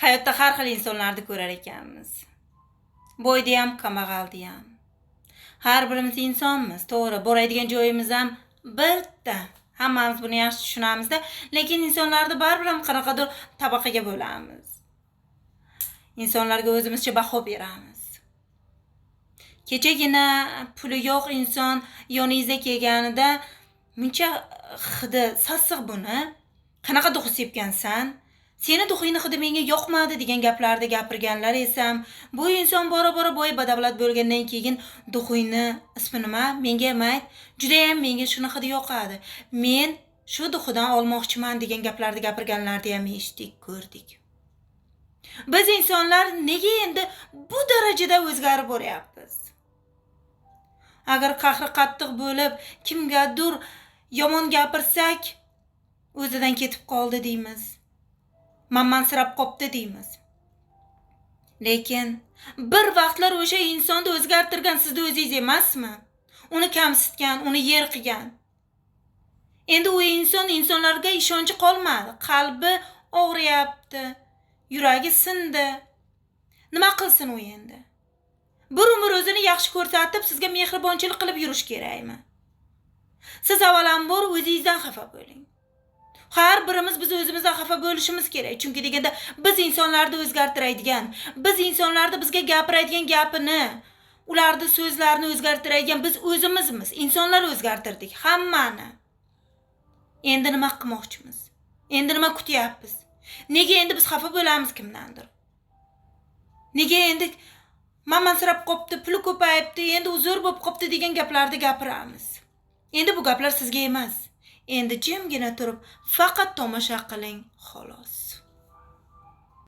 Hayotda har xil insonlarni ko'rar ekanmiz. Boyda ham, kambag'alda ham. Har birimiz insonmiz, to'g'ri. Boradigan joyimiz ham bitta. Hammamiz buni yaxshi tushunamizda, lekin insonlarni baribir ham qanaqadir tabaqaga bo'lamiz. İnsanlarga o'zimizcha baho beramiz. Kechagina puli yo'q inson yoningizga kelganida muncha hidi sassiq buni qanaqa duxi sepgansan? Seni duxingni hidi menga yoqmadi degan gaplarni gapirganlar esam, bu inson bora-bora boy badavlat bo'lgandan keyin duxingni ismi nima? Menga ayt, juda ham menga shuni hidi yoqadi. Men shu duxidan olmoqchiman degan gaplarni gapirganlarni ham eshitdik, ko'rdik. Biz insonlar nega endi bu darajada o'zgarib boryapmiz? Agar qahri qattiq bo'lib, kimgadir yomon gapirsak, o'zidan ketib qoldi deymiz. Mammansirab qopti deymiz. Lekin bir vaqtlar o'sha insonni o'zgartirgan sizni o'zingiz emasmi? Uni kamsitgan, uni yer qilgan. Endi u insonlarga ishonchi qolmadi. Qalbi og'riyapti. Yuragi sindi. Nima qilsin u endi? Bir umr o'zini yaxshi ko'rsatib, sizga mehribonchilik qilib yurish kerakmi? Siz avvalambor o'zingizdan xafa bo'ling. Har birimiz biz o'zimizdan xafa bo'lishimiz kerak. Chunki deganda biz insonlarni o'zgartiradigan, biz insonlarni bizga gapiradigan gapini, ularning so'zlarini o'zgartiradigan biz o'zimizmiz. Insonlar o'zgartirdik hammani. Endi nima qilmoqchimiz? Endi nima kutyapmiz? Nega endi biz xafa bo'lamiz kimdandir? Nega endi mammansirab qopti, puli ko'payibdi, endi uzr bo'lib qopti degan gaplarni gapiramiz? Endi bu gaplar sizga emas. Endi jimgina turib, faqat tomosha qiling, xolos.